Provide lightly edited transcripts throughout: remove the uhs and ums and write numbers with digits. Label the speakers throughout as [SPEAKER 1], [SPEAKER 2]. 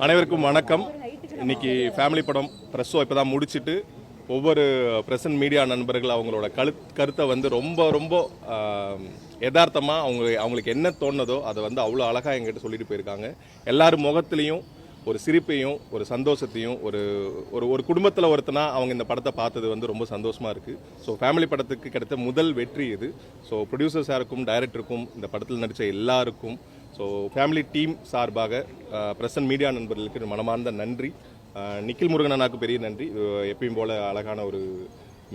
[SPEAKER 1] அனைவருக்கும் வணக்கம். இன்னைக்கு ஃபேமிலி படம் ப்ரெஸ் ஷோ இப்போ தான் முடிச்சுட்டு ஒவ்வொரு பிரசன்ட் மீடியா நண்பர்கள் அவங்களோட கருத்தை வந்து ரொம்ப யதார்த்தமாக அவங்களுக்கு என்ன தோணுதோ அதை வந்து அவ்வளோ அழகாக எங்கிட்ட சொல்லிட்டு போயிருக்காங்க. எல்லாரும் முகத்துலேயும் ஒரு சிரிப்பையும் ஒரு சந்தோஷத்தையும் ஒரு குடும்பத்தில் ஒருத்தனா அவங்க இந்த படத்தை பார்த்தது வந்து ரொம்ப சந்தோஷமாக இருக்குது. ஸோ ஃபேமிலி படத்துக்கு கிடைத்த முதல் வெற்றி இது. ஸோ ப்ரொடியூசர் சாருக்கும் டைரக்டருக்கும் இந்த படத்தில் நடித்த எல்லாருக்கும் ஸோ ஃபேமிலி டீம் சார்பாக பிரசன்ட் மீடியா நண்பர்களுக்கு மனமார்ந்த நன்றி. நிக்கில் முருகன் அண்ணாக்கு பெரிய நன்றி. எப்பயும் போல் அழகான ஒரு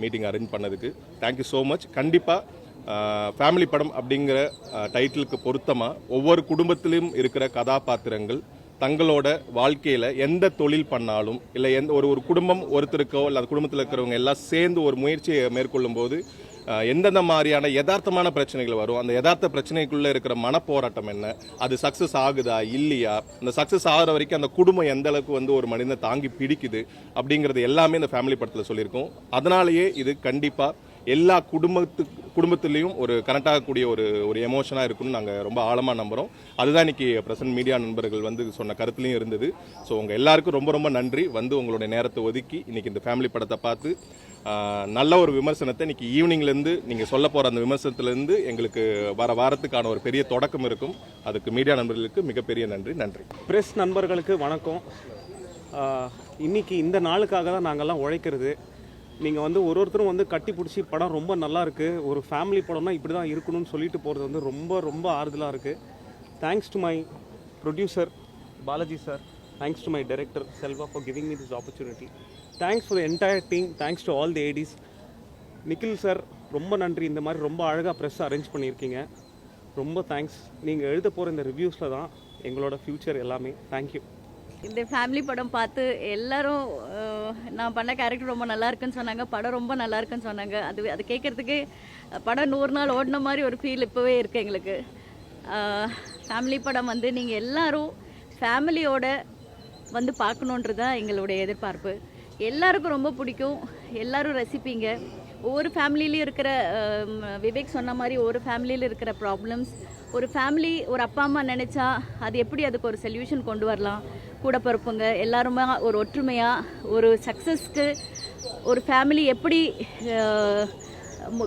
[SPEAKER 1] மீட்டிங் அரேஞ்ச் பண்ணதுக்கு தேங்க்யூ ஸோ மச். கண்டிப்பாக ஃபேமிலி படம் அப்படிங்கிற டைட்டிலுக்கு பொருத்தமாக ஒவ்வொரு குடும்பத்திலும் இருக்கிற கதாபாத்திரங்கள் தங்களோட வாழ்க்கையில் எந்த தொழில் பண்ணாலும் இல்லை ஒரு குடும்பம் ஒருத்தருக்கோ இல்லை அந்த குடும்பத்தில் இருக்கிறவங்க எல்லாம் சேர்ந்து ஒரு முயற்சியை மேற்கொள்ளும் போது எந்தெந்த மாதிரியான யதார்த்தமான பிரச்சனைகள் வரும், அந்த யதார்த்த பிரச்சனைக்குள்ளே இருக்கிற மனப்போராட்டம் என்ன, அது சக்ஸஸ் ஆகுதா இல்லையா, அந்த சக்ஸஸ் ஆகிற வரைக்கும் அந்த குடும்பம் எந்த அளவுக்கு வந்து ஒரு மனிதனை தாங்கி பிடிக்குது அப்படிங்கிறது எல்லாமே இந்த ஃபேமிலி படத்தில் சொல்லியிருக்கோம். அதனாலேயே இது கண்டிப்பாக எல்லா குடும்பத்திலையும் ஒரு கனெக்ட் ஆகக்கூடிய ஒரு எமோஷனாக இருக்குன்னு நாங்கள் ரொம்ப ஆழமாக நம்புகிறோம். அதுதான் இன்னைக்கு பிரசன்ட் மீடியா நண்பர்கள் வந்து சொன்ன கருத்துலையும் இருந்தது. ஸோ உங்கள் எல்லாருக்கும் ரொம்ப நன்றி. வந்து உங்களுடைய நேரத்தை ஒதுக்கி இன்னைக்கு இந்த ஃபேமிலி படத்தை பார்த்து நல்ல ஒரு விமர்சனத்தை இன்னைக்கு ஈவினிங்லேருந்து நீங்கள் சொல்ல போகிற அந்த விமர்சனத்துலேருந்து எங்களுக்கு வாரத்துக்கான ஒரு பெரிய தொடக்கம் இருக்கும். அதுக்கு மீடியா நண்பர்களுக்கு மிகப்பெரிய நன்றி.
[SPEAKER 2] பிரஸ் நண்பர்களுக்கு வணக்கம். இன்னைக்கு இந்த நாளுக்காக தான் நாங்கள்லாம் உழைக்கிறது. நீங்கள் வந்து ஒருத்தரும் வந்து கட்டி பிடிச்சி படம் ரொம்ப நல்லா இருக்குது, ஒரு ஃபேமிலி படம்னா இப்படி தான் இருக்கணும்னு சொல்லிட்டு போகிறது வந்து ரொம்ப ஆறுதலாக இருக்குது. Thanks to my producer Balaji sir, thanks to my director Selva for giving me this opportunity. Thanks for the entire team, thanks to all the Aedes. Nikhil sir ரொம்ப நன்றி. இந்த மாதிரி ரொம்ப அழகாக ப்ரெஸ் அரேஞ்ச் பண்ணியிருக்கீங்க. ரொம்ப தேங்க்ஸ். நீங்கள் எழுத போகிற இந்த ரிவ்யூஸில் தான் எங்களோட ஃப்யூச்சர் எல்லாமே. தேங்க்யூ.
[SPEAKER 3] இந்த ஃபேமிலி படம் பார்த்து எல்லாரும் நான் பண்ண கேரக்டர் ரொம்ப நல்லா இருக்குன்னு சொன்னாங்க, படம் ரொம்ப நல்லா இருக்குன்னு சொன்னாங்க. அது கேட்குறதுக்கு படம் 100 நாள் ஓடின மாதிரி ஒரு ஃபீல் இப்போவே இருக்குது எங்களுக்கு. ஃபேமிலி படம் வந்து நீங்கள் எல்லாரும் ஃபேமிலியோட வந்து பார்க்கணுன்றது தான் எங்களுடைய எதிர்பார்ப்பு. எல்லாருக்கும் ரொம்ப பிடிக்கும், எல்லாரும் ரசிப்பீங்க. ஒவ்வொரு ஃபேமிலியிலையும் இருக்கிற விவேக் சொன்ன மாதிரி ஒவ்வொரு ஃபேமிலியில் இருக்கிற ப்ராப்ளம்ஸ், ஒரு ஃபேமிலி ஒரு அப்பா அம்மா நினச்சா அது எப்படி அதுக்கு ஒரு சொல்யூஷன் கொண்டு வரலாம், கூட பிறப்புங்க எல்லாருமே ஒரு ஒற்றுமையாக ஒரு சக்ஸஸ்க்கு ஒரு ஃபேமிலி எப்படி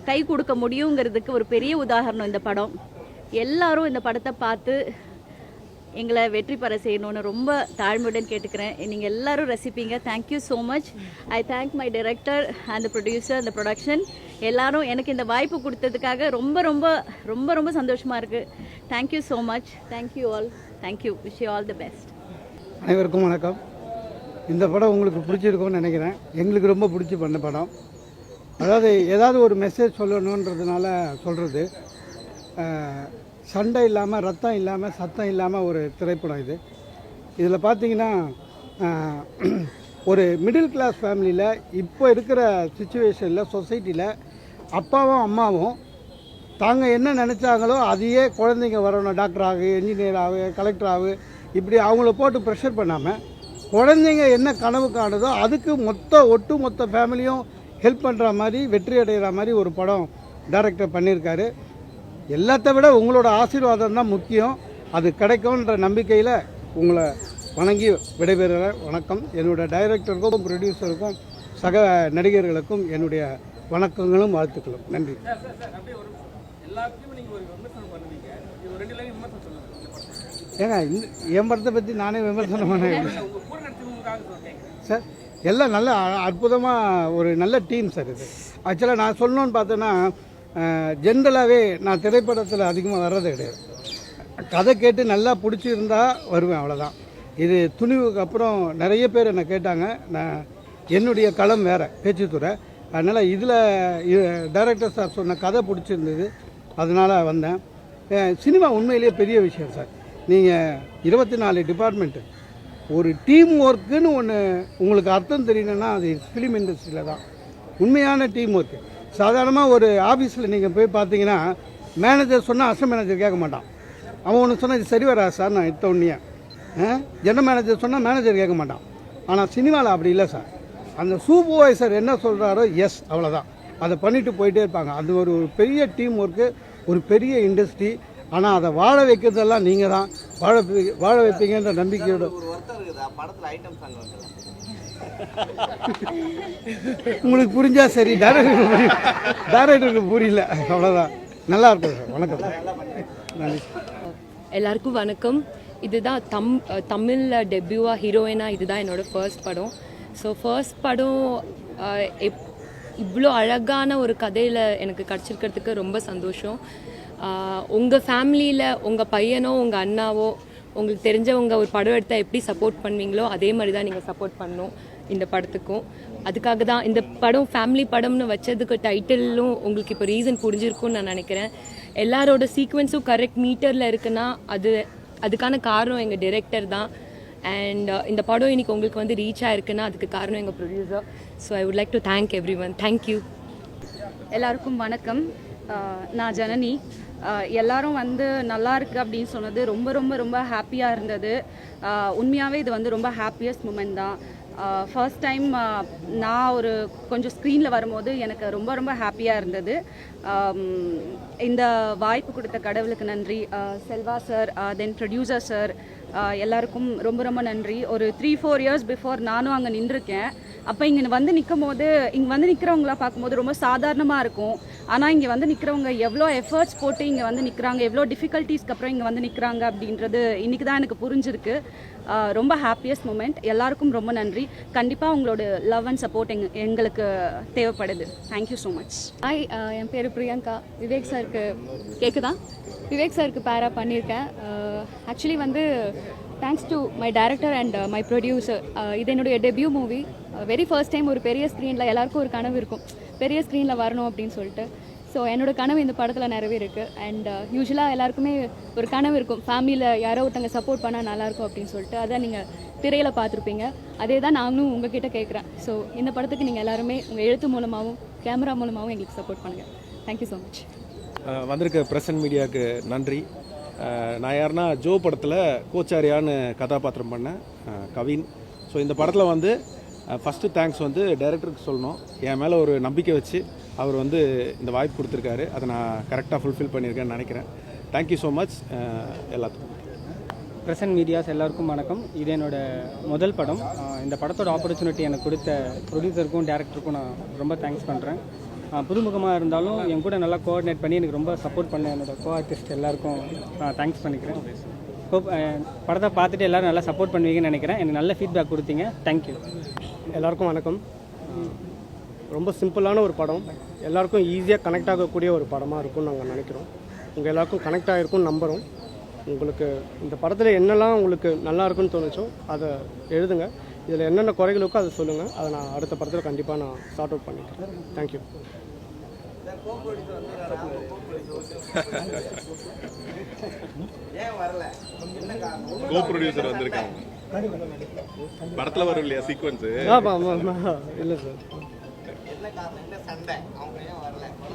[SPEAKER 3] கை கொடுக்க முடியுங்கிறதுக்கு ஒரு பெரிய உதாரணம் இந்த படம். எல்லாரும் இந்த படத்தை பார்த்து எங்களை வெற்றி பெற செய்யணும்னு ரொம்ப தாழ்மையுடன் கேட்டுக்கிறேன். நீங்கள் எல்லாரும் ரசிப்பீங்க. Thank you so much. I thank my director and producer அந்த ப்ரொடக்ஷன் எல்லாரும் எனக்கு இந்த வாய்ப்பு கொடுத்ததுக்காக ரொம்ப சந்தோஷமாக இருக்குது. Thank you so much. Thank you all. Thank you. Wish you all the best.
[SPEAKER 4] அனைவருக்கும் வணக்கம். இந்த படம் உங்களுக்கு பிடிச்சிருக்கும்னு நினைக்கிறேன். எங்களுக்கு ரொம்ப பிடிச்சி பண்ண படம். அதாவது ஏதாவது ஒரு மெசேஜ் சொல்லணுன்றதுனால சொல்கிறது. சண்டை இல்லாமல் ரத்தம் இல்லாமல் சத்தம் இல்லாமல் ஒரு திரைப்படம் இது. இதில் பார்த்தீங்கன்னா ஒரு மிடில் கிளாஸ் ஃபேமிலியில் இப்போ இருக்கிற சுச்சுவேஷனில் சொசைட்டியில் அப்பாவும் அம்மாவும் தாங்க என்ன நினச்சாங்களோ அதையே குழந்தைங்க வரணும், டாக்டர் ஆகு, என்ஜினியர் ஆகு, கலெக்டர் ஆகு, இப்படி அவங்கள போட்டு ப்ரெஷர் பண்ணாமல் குழந்தைங்க என்ன கனவு காணுதோ அதுக்கு ஒட்டு மொத்த ஃபேமிலியும் ஹெல்ப் பண்ணுற மாதிரி வெற்றி அடைகிற மாதிரி ஒரு படம் டைரக்டர் பண்ணியிருக்காரு. எல்லாத்த விட உங்களோட ஆசீர்வாதம் தான் முக்கியம். அது கிடைக்கும்ன்ற நம்பிக்கையில் உங்களை வணங்கி விடைபெறுகிறேன். வணக்கம். என்னோடய டைரக்டருக்கும் ப்ரொடியூசருக்கும் சக நடிகர்களுக்கும் என்னுடைய வணக்கங்களும் வாழ்த்துக்களும். நன்றி. ஏங்க என் படத்தை பற்றி நானே விமர்சனம் பண்ணேன் சார். எல்லாம் நல்ல அற்புதமாக ஒரு நல்ல டீம் சார். இது ஆக்சுவலாக நான் சொல்லணுன்னு பார்த்தேன்னா ஜென்ரலாகவே நான் திரைப்படத்தில் அதிகமாக வர்றது கிடையாது. கதை கேட்டு நல்லா பிடிச்சிருந்தா வருவேன், அவ்வளோதான். இது துணிவுக்கு அப்புறம் நிறைய பேர் என்னை கேட்டாங்க. நான் என்னுடைய களம் வேறு பேச்சுத்துறை, அதனால் இதில் டைரக்டர் சார் சொன்ன கதை பிடிச்சிருந்தது, அதனால் வந்தேன். சினிமா உண்மையிலேயே பெரிய விஷயம் சார். நீங்கள் 24 டிபார்ட்மெண்ட்டு ஒரு டீம் ஒர்க்குன்னு ஒன்று உங்களுக்கு அர்த்தம் தெரியணுன்னா அது ஃபிலிம் இண்டஸ்ட்ரியில் தான் உண்மையான டீம் ஒர்க்கு. சாதாரணமாக ஒரு ஆஃபீஸில் நீங்கள் போய் பார்த்தீங்கன்னா மேனேஜர் சொன்னால் அசிஸ்டன்ட் மேனேஜர் கேட்க மாட்டான். அவன் ஒன்று சொன்னால் இது சரி வராது சார் நான் இத்த ஒன்றியா. ஜெனரல் மேனேஜர் சொன்னால் மேனேஜர் கேட்க மாட்டான். ஆனால் சினிமாவில் அப்படி இல்லை சார். அந்த சூப்பர்வைசர் என்ன சொல்கிறாரோ எஸ் அவ்வளோதான், அதை பண்ணிவிட்டு போயிட்டே இருப்பாங்க. அது ஒரு பெரிய டீம் ஒர்க்கு, ஒரு பெரிய இண்டஸ்ட்ரி. ஆனால் அதை வாழ வைக்கிறதெல்லாம் நீங்கள் தான் வாழ வைப்பீங்கன்ற நம்பிக்கையோட
[SPEAKER 5] படத்துல ஐட்டம் சாங் வந்துடலாம்.
[SPEAKER 4] உங்களுக்கு புரிஞ்சா சரி, டைரக்டருக்கு புரியல, அவ்வளோதான். நல்லா இருக்கும் சார். வணக்கம் சார். நன்றி.
[SPEAKER 6] எல்லாருக்கும் வணக்கம். இதுதான் தமிழில் டெபியூவாக ஹீரோயினாக இதுதான் என்னோடய ஃபர்ஸ்ட் படம். ஸோ ஃபர்ஸ்ட் படம் இவ்வளோ அழகான ஒரு கதையில் எனக்கு கிடச்சிருக்கிறதுக்கு ரொம்ப சந்தோஷம். உங்கள் ஃபேமிலியில் உங்கள் பையனோ உங்கள் அண்ணாவோ உங்களுக்கு தெரிஞ்சவங்க ஒரு படம் எடுத்தால் எப்படி சப்போர்ட் பண்ணுவீங்களோ அதே மாதிரி தான் நீங்கள் சப்போர்ட் பண்ணணும் இந்த படத்துக்கும். அதுக்காக தான் இந்த படம் ஃபேமிலி படம்னு வச்சதுக்கு டைட்டிலும் உங்களுக்கு இப்போ ரீசன் புரிஞ்சிருக்கும்னு நான் நினைக்கிறேன். எல்லாரோட சீக்வன்ஸும் கரெக்ட் மீட்டரில் இருக்குன்னா அதுக்கான காரணம் எங்கள் டைரக்டர் தான். அண்ட் இந்த படம் இன்னைக்கு உங்களுக்கு வந்து ரீச் ஆயிருக்குன்னா அதுக்கு காரணம் எங்கள் producer. So I would like to thank every one. Thank you.
[SPEAKER 7] எல்லாருக்கும் வணக்கம். நான் ஜனனி. எல்லாரும் வந்து நல்லா இருக்கு அப்படின்னு சொன்னது ரொம்ப ரொம்ப ரொம்ப ஹாப்பியாக இருந்தது. உண்மையாகவே இது வந்து ரொம்ப ஹாப்பியஸ்ட் மூமெண்ட் தான். ஃபர்ஸ்ட் டைம் நான் ஒரு கொஞ்சம் ஸ்க்ரீனில் வரும்போது எனக்கு ரொம்ப ரொம்ப ஹாப்பியாக இருந்தது. இந்த வாய்ப்பு கொடுத்த கடவுளுக்கு நன்றி. செல்வா சார், தென் ப்ரொடியூசர் சார், எல்லாருக்கும் ரொம்ப ரொம்ப நன்றி. ஒரு 3-4 இயர்ஸ் பிஃபோர் நானும் அங்கே நின்றுருக்கேன். அப்போ இங்கே வந்து நிற்கும் போது இங்கே வந்து நிற்கிறவங்களாம் பார்க்கும்போது ரொம்ப சாதாரணமாக இருக்கும். ஆனால் இங்கே வந்து நிற்கிறவங்க எவ்வளோ எஃபர்ட்ஸ் போட்டு இங்கே வந்து நிற்கிறாங்க, எவ்வளோ டிஃபிகல்ட்டிஸ்க்கு அப்புறம் இங்கே வந்து நிற்கிறாங்க அப்படின்றது இன்றைக்கி தான் எனக்கு புரிஞ்சிருக்கு. ரொம்ப ஹாப்பியஸ்ட் மூமெண்ட். எல்லாருக்கும் ரொம்ப நன்றி. கண்டிப்பாக உங்களோட லவ் அண்ட் சப்போர்ட் எங்களுக்கு தேவைப்படுது. Thank you so much.
[SPEAKER 3] ஹாய், என் பேர் பிரியங்கா. விவேக் சாருக்கு கேட்குதா? விவேக் சாருக்கு பேரா பண்ணியிருக்கேன். ஆக்சுவலி வந்து thanks to my director and my producer. இது என்னுடைய debut movie. Very first time ஒரு பெரிய ஸ்க்ரீனில், எல்லாருக்கும் ஒரு கனவு இருக்கும் பெரிய ஸ்க்ரீனில் வரணும் அப்படின்னு சொல்லிட்டு. ஸோ என்னோட கனவு இந்த படத்தில் நிறைவேறிருக்கு. அண்ட் யூஸ்வலாக எல்லாருக்குமே ஒரு கனவு இருக்கும், ஃபேமிலியில் யாரோ ஒருத்தங்க சப்போர்ட் பண்ணால் நல்லாயிருக்கும் அப்படின்னு சொல்லிட்டு. அதை நீங்கள் திரையில் பார்த்துருப்பீங்க. அதே தான் நானும் உங்ககிட்ட கேட்குறேன். ஸோ இந்த படத்துக்கு நீங்கள் எல்லாருமே உங்கள் எழுத்து மூலமாகவும் கேமரா மூலமாகவும் எங்களுக்கு சப்போர்ட் பண்ணுங்கள். Thank you so much.
[SPEAKER 2] வந்திருக்க பிரசன்ட் மீடியாவுக்கு நன்றி. நான் யாருன்னா ஜோ படத்தில் கோச்சாரியான்னு கதாபாத்திரம் பண்ணேன், கவின். ஸோ இந்த படத்தில் வந்து ஃபஸ்ட்டு தேங்க்ஸ் வந்து டைரக்டருக்கு சொல்லணும். என் மேலே ஒரு நம்பிக்கை வச்சு அவர் வந்து இந்த வாய்ப்பு கொடுத்துருக்காரு. அதை நான் கரெக்டாக ஃபுல்ஃபில் பண்ணியிருக்கேன்னு நினைக்கிறேன். தேங்க்யூ ஸோ மச் எல்லாத்துக்கும்.
[SPEAKER 8] பிரசன்ட் மீடியாஸ் எல்லாருக்கும் வணக்கம். இது என்னோட முதல் படம். இந்த படத்தோட ஆப்பர்ச்சுனிட்டி எனக்கு கொடுத்த ப்ரொடியூசருக்கும் டேரக்டருக்கும் நான் ரொம்ப தேங்க்ஸ் பண்ணுறேன். புதுமுகமாக இருந்தாலும் என் கூட நல்லா கோஆர்டினேட் பண்ணி எனக்கு ரொம்ப சப்போர்ட் பண்ண என்னோட கோ ஆர்டிஸ்ட் எல்லாருக்கும் நான் தேங்க்ஸ் பண்ணிக்கிறேன். படத்தை பார்த்துட்டு எல்லோரும் நல்லா சப்போர்ட் பண்ணுவீங்கன்னு நினைக்கிறேன். எனக்கு நல்ல ஃபீட்பேக் கொடுத்தீங்க. தேங்க்யூ.
[SPEAKER 9] எல்லாருக்கும் வணக்கம். ரொம்ப சிம்பிளான ஒரு படம், எல்லாருக்கும் ஈஸியாக கனெக்ட் ஆகக்கூடிய ஒரு படமாக இருக்கும்னு நாங்கள் நினைக்கிறோம். உங்கள் எல்லாருக்கும் கனெக்ட் ஆகிருக்கும்னு நம்புகிறோம். உங்களுக்கு இந்த படத்தில் என்னெல்லாம் உங்களுக்கு நல்லா இருக்குன்னு தோணுச்சோ அதை எழுதுங்க. இதில் என்னென்ன குறைகள் இருக்கோ அதை சொல்லுங்கள். அதை நான் அடுத்த படத்தில் கண்டிப்பாக நான் சார்ட் அவுட் பண்ணிக்கிறேன். தேங்க்யூ.
[SPEAKER 1] கோ ப்ரொடியூசர் வந்திருக்காங்க. படத்துல வரும் இல்லையா சீக்வன்ஸ்?
[SPEAKER 9] இல்லை சார்.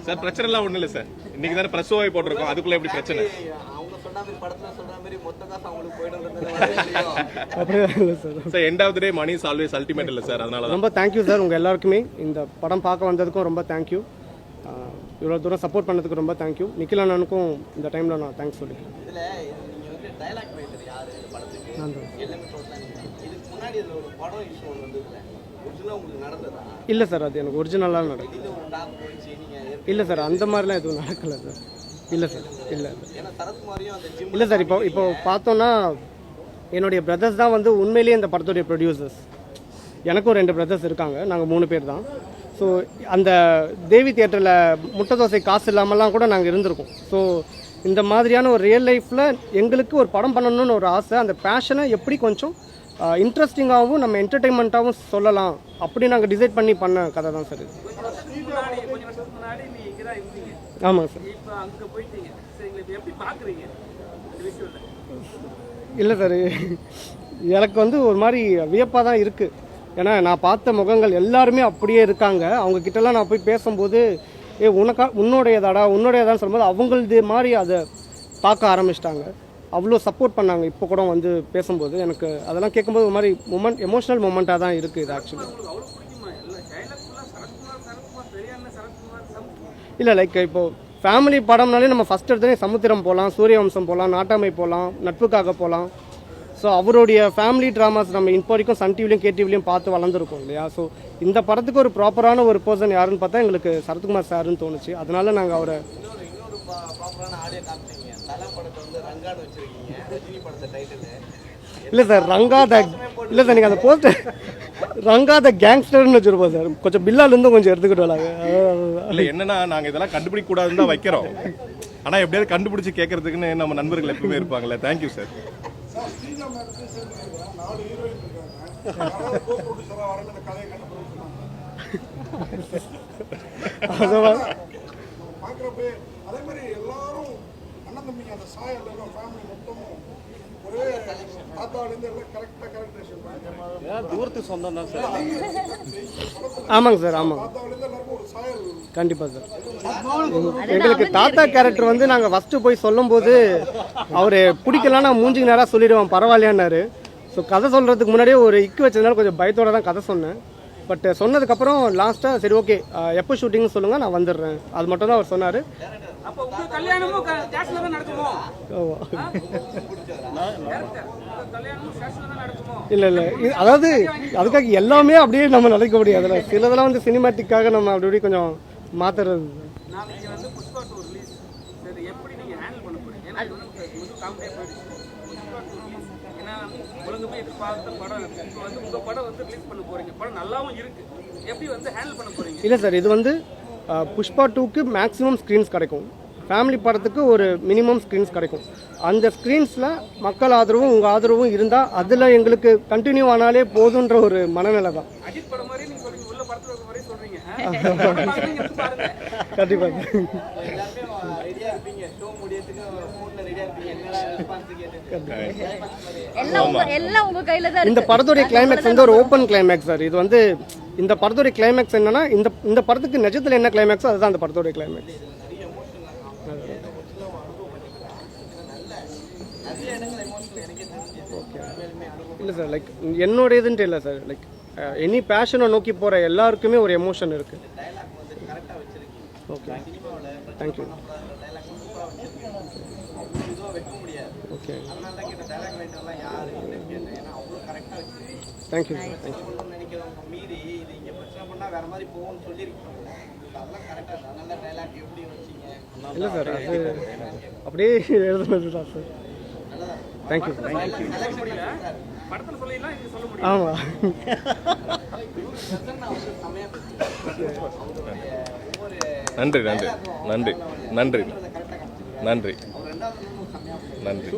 [SPEAKER 1] சார் பிரச்சனை எல்லாம் ஒண்ணும் இல்லை சார். இன்னைக்கு தானே பிரஸ் ஓவை போட்டிருக்கோம், அதுக்குள்ள எப்படி பிரச்சனை? Sir end of the day money is always ultimate இல்லை சார். அதனால
[SPEAKER 9] ரொம்ப தேங்க்யூ சார் உங்கள் எல்லாருக்குமே. இந்த படம் பார்க்க வந்ததுக்கும் ரொம்ப தேங்க்யூ. இவ்வளோ தூரம் சப்போர்ட் பண்ணதுக்கு ரொம்ப தேங்க்யூ. நிக்கில் அண்ணனுக்கும் இந்த டைமில் நான் தேங்க்ஸ் சொல்லிக்கிறேன். இல்லை சார், அது எனக்கு ஒரிஜினலாக நடக்குது. இல்லை சார், அந்த மாதிரிலாம் எதுவும் நடக்கலை சார். இல்லை சார், இல்லை சார். இப்போ பார்த்தோன்னா என்னுடைய பிரதர்ஸ் தான் வந்து உண்மையிலேயே இந்த படத்துடைய ப்ரொடியூசர்ஸ். எனக்கும் 2 பிரதர்ஸ் இருக்காங்க, நாங்கள் 3 பேர் தான். ஸோ அந்த தேவி தியேட்டரில் முட்டை தோசை காசு இல்லாமலாம் கூட நாங்கள் இருந்திருக்கோம். ஸோ இந்த மாதிரியான ஒரு ரியல் லைஃப்பில் எங்களுக்கு ஒரு படம் பண்ணணும்னு ஒரு ஆசை. அந்த பேஷனை எப்படி கொஞ்சம் இன்ட்ரெஸ்டிங்காகவும் நம்ம என்டர்டெயின்மெண்ட்டாகவும் சொல்லலாம் அப்படி நாங்கள் டிசைட் பண்ணி பண்ண கதை தான் சார் இது. ஆமாங்க சார். இல்லை சார், எனக்கு வந்து ஒரு மாதிரி வியப்பாக தான் இருக்குது. ஏன்னா நான் பார்த்த முகங்கள் எல்லாருமே அப்படியே இருக்காங்க. அவங்கக்கிட்டலாம் நான் போய் பேசும்போது உன்னோடையதான்னு சொல்லும்போது அவங்களது மாதிரி அதை பார்க்க ஆரம்பிச்சிட்டாங்க. அவ்வளோ சப்போர்ட் பண்ணாங்க. இப்போ கூட வந்து பேசும்போது எனக்கு அதெல்லாம் கேட்கும்போது ஒரு மாதிரி எமோஷ்னல் மூமெண்ட்டாக தான் இருக்குது இது ஆக்சுவலி. இல்லை லைக் இப்போது ஃபேமிலி படம்னாலே நம்ம ஃபஸ்ட் எடுத்தோடனே சமுத்திரம் போகலாம், சூரியவம்சம் போகலாம், நாட்டாமை போகலாம், நட்புக்காக போகலாம். ஸோ அவருடைய ஃபேமிலி ட்ராமாஸ் நம்ம இப்போ வரைக்கும் சன் டிவிலையும் கேடிவிலையும் பார்த்து வளர்ந்துருக்கோம் இல்லையா. ஸோ இந்த படத்துக்கு ஒரு ப்ராப்பரான ஒரு பர்சன் யாருன்னு பார்த்தா எங்களுக்கு சரத்குமார் சாருன்னு தோணுச்சு. அதனால நாங்கள் அவரை இல்லை சார் ரங்கா த இல்லை சார் நீங்கள் அந்த போஸ்டர் ரங்கா த கேங்ஸ்டர்னு வச்சுருப்போம் சார். கொஞ்சம் பில்லாலேருந்து கொஞ்சம் எடுத்துக்கிட்டு வராங்க.
[SPEAKER 1] இல்லை என்னன்னா நாங்கள் இதெல்லாம் கண்டுபிடிக்க கூடாதுன்னு தான் வைக்கிறோம். ஆனால் எப்படியாவது கண்டுபிடிச்சி கேட்கறதுக்குன்னு நம்ம நண்பர்கள் எப்பவுமே இருப்பாங்கல்ல. Thank you sir.
[SPEAKER 2] தூரத்து சொந்தம் தான் சார்.
[SPEAKER 9] ஆமாங்க சார், ஆமாங்க, கண்டிப்பாக சார். எங்களுக்கு தாத்தா கேரக்டர் வந்து நாங்கள் ஃபஸ்ட்டு போய் சொல்லும்போது அவர் பிடிக்கலன்னா மூஞ்சிக்கு நேராக சொல்லிடுவோம் பரவாயில்லையான்னாரு. ஸோ கதை சொல்கிறதுக்கு முன்னாடியே ஒரு இக்கு வச்சதுனால கொஞ்சம் பயத்தோடு தான் கதை சொன்னேன். பட் சொன்னதுக்கப்புறம் லாஸ்ட்டாக சரி ஓகே எப்போ ஷூட்டிங்னு சொல்லுங்கள் நான் வந்துடுறேன், அது மட்டும் தான் அவர் சொன்னார். இல்லை இல்லை அதாவது அதுக்காக எல்லாமே அப்படியே நம்ம நினைக்க முடியாதுல்ல. சிலதெல்லாம் வந்து சினிமேட்டிக்காக நம்ம அப்படி இப்படி கொஞ்சம் மாற்றுறது. இல்லை சார், இது வந்து புஷ்பா 2க்கு மேக்ஸிமம் ஸ்க்ரீன்ஸ் கிடைக்கும், ஃபேமிலி படத்துக்கு ஒரு மினிமம் ஸ்க்ரீன்ஸ் கிடைக்கும். அந்த ஸ்க்ரீன்ஸில் மக்கள் ஆதரவும் உங்கள் ஆதரவும் இருந்தால் அதில் எங்களுக்கு கண்டினியூ ஆனாலே போதுன்ற ஒரு மனநிலை தான். கண்டிப்பாக
[SPEAKER 3] எல்லாம் உங்க கையில தான்.
[SPEAKER 9] இந்த படத்துடைய கிளைமேக்ஸ் வந்து ஒரு ஓப்பன் கிளைமேக்ஸ் சார். இது வந்து இந்த படத்துடைய கிளைமேக்ஸ் என்னன்னா இந்த படத்துக்கு நிஜத்தில் என்ன கிளைமேக்ஸோ அதுதான் அந்த படத்துடைய கிளைமேக்ஸ். இல்லை சார், லைக் என்னோட இதுன்ட்டு இல்லை சார், லைக் எனி பேஷனை நோக்கி போகிற எல்லாருக்குமே ஒரு எமோஷன் இருக்குது. Okay, thank you. Okay, thank you sir, thank you. இல்லை சார், அது அப்படியே எழுதுனது தான் சார். தேங்க்யூ. ஆமாம்,
[SPEAKER 1] நன்றி நன்றி நன்றி நன்றி நன்றி நன்றி.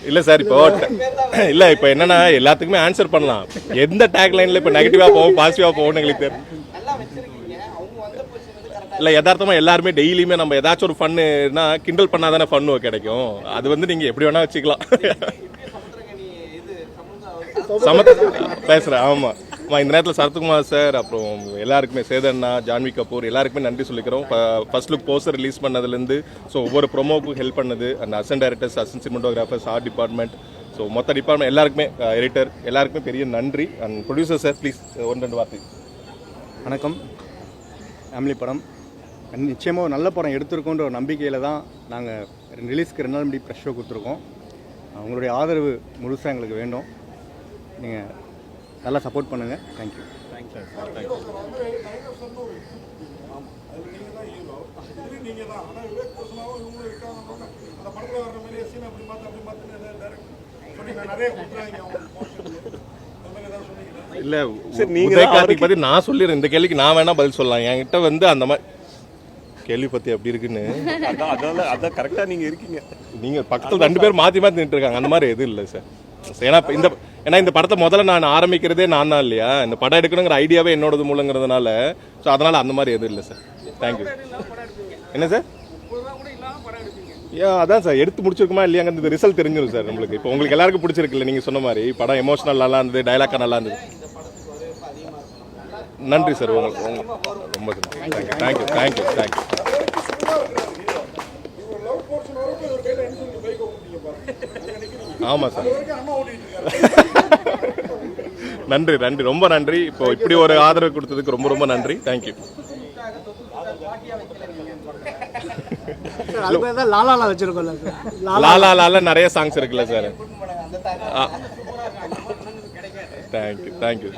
[SPEAKER 1] இல்லை சார், இப்போ என்னன்னா எல்லாத்துக்குமே ஆன்சர் பண்ணலாம். எந்த டேக் லைன்ல இப்போ நெகட்டிவா போவோம் பாசிட்டிவா போவோம்னு எங்களுக்கு தெரியும். இல்லை யதார்த்தமா எல்லாருமே டெய்லியுமே நம்ம ஏதாச்சும் ஒரு ஃபன்னுனா கிண்டல் பண்ணாதானே ஃபன்னு கிடைக்கும். அது வந்து நீங்க எப்படி வேணா வச்சுக்கலாம். பேசுறேன். ஆமா, இந்த நேரத்தில் சரத்குமார் சார், அப்புறம் எல்லாருக்குமே சேதண்ணா, ஜான்வி கபூர் எல்லாருக்குமே நன்றி சொல்லிக்கிறோம். ஃபர்ஸ்ட் லுக் போஸ்டர் ரிலீஸ் பண்ணதுலேருந்து ஸோ ஒவ்வொரு ப்ரொமோவுக்கும் ஹெல்ப் பண்ணது அந்த assistant directors, assistant cinematographers, art department, so மொத்த டிபார்ட்மெண்ட் எல்லாருக்குமே, எடிட்டர் எல்லாருக்குமே பெரிய நன்றி. அண்ட் ப்ரொடியூசர் சார் ப்ளீஸ் 1-2 வார்த்தை.
[SPEAKER 5] வணக்கம். ஃபேமிலி படம் நிச்சயமாக ஒரு நல்ல படம் எடுத்திருக்கோன்ற ஒரு நம்பிக்கையில் தான் நாங்கள் ரிலீஸ்க்கு 2 நாள் முன்னாடி ப்ரெஷ் ஷோ கொடுத்துருக்கோம். உங்களுடைய ஆதரவு முழுசாக எங்களுக்கு வேண்டும். நீங்கள் நல்லா சப்போர்ட் பண்ணுங்கள். தேங்க்யூ.
[SPEAKER 1] இல்லை உதயகார்த்திக் பற்றி நான் சொல்லிடுறேன். இந்த கேள்விக்கு நான் வேணா பதில் சொல்லலாம். என்கிட்ட வந்து அந்த மாதிரி கேள்வி பற்றி அப்படி இருக்குன்னு
[SPEAKER 2] அதான் கரெக்டாக நீங்கள் இருக்கீங்க.
[SPEAKER 1] நீங்கள் பக்கத்தில் 2 பேர் மாற்றி மாற்றி நின்று இருக்காங்க. அந்த மாதிரி எதுவும் இல்லை சார். ஏன்னா இந்த படத்தை முதல்ல நான் ஆரம்பிக்கிறதே நான் தான் இல்லையா. இந்த படம் எடுக்கணுங்கிற ஐடியாவே என்னோடது மூலங்கிறதுனால ஸோ அதனால் அந்த மாதிரி எதுவும் இல்லை சார். தேங்க்யூ. என்ன சார்? அதான் சார், எடுத்து முடிச்சிருக்குமா இல்லையாங்க இந்த ரிசல்ட் தெரிஞ்சிடும் சார் நம்மளுக்கு. இப்போ உங்களுக்கு எல்லாருக்கும் பிடிச்சிருக்குல்ல, நீங்கள் சொன்ன மாதிரி படம் எமோஷனல் நல்லா இருந்தது, டைலாக்கா நல்லா இருந்தது. நன்றி சார், உங்களுக்கு ரொம்ப தேங்க்யூ தேங்க்யூ தேங்க்யூ. ஆமாம் சார், நன்றி நன்றி, ரொம்ப நன்றி. இப்போ இப்படி ஒரு ஆதரவு கொடுத்ததுக்கு ரொம்ப ரொம்ப நன்றி. தேங்க்யூ.
[SPEAKER 9] அது பேர் தான் லாலாலா வச்சிருக்கோம்ல சார்.
[SPEAKER 1] லாலா லாலா நிறைய சாங்ஸ் இருக்குல்ல சார். Thank you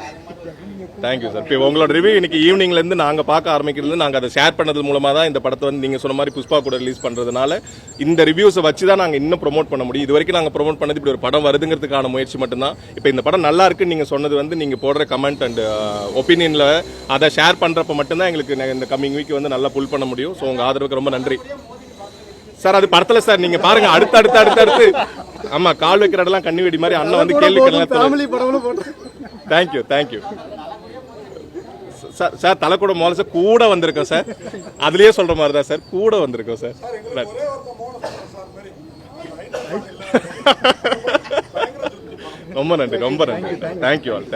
[SPEAKER 1] sir. இப்போ உங்களோட ரிவ்யூ இன்னைக்கு ஈவினிங்லேருந்து நாங்கள் பார்க்க ஆரம்பிக்கிறது, நாங்கள் அதை ஷேர் பண்ணது மூலமாக தான் இந்த படத்தை வந்து நீங்கள் சொன்ன மாதிரி புஷ்பா கூட ரிலீஸ் பண்ணுறதுனால இந்த ரிவ்யூஸை வச்சு தான் நாங்கள் இன்னும் ப்ரொமோட் பண்ண முடியும். இது வரைக்கும் நாங்கள் ப்ரொமோட் பண்ணது இப்படி ஒரு படம் வருதுங்கிறதுக்கான முயற்சி மட்டும்தான். இப்போ இந்த படம் நல்லா இருக்குன்னு நீங்கள் சொன்னது வந்து நீங்கள் போடுற கமெண்ட் அண்ட் ஒப்பீனியனில் அதை ஷேர் பண்ணுறப்ப மட்டும்தான் எங்களுக்கு இந்த கம்மிங் வீக் வந்து நல்லா புல் பண்ண முடியும். ஸோ உங்கள் ஆதரவுக்கு ரொம்ப நன்றி சார். அது படத்துல சார் நீங்க பாருங்க, அடுத்து ஆமா, கால் வைக்கிற இடம்லாம் கண்ணி வெடி மாதிரி அண்ணன் வந்து கேள்வி கேட்கலாம். Thank you sir. தலைக்கூட மோல சார் கூட வந்திருக்கோம் சார், அதுலயே சொல்ற மாதிரி தான் சார், கூட வந்திருக்கோம் சார். ரொம்ப நன்றி. Thank you all.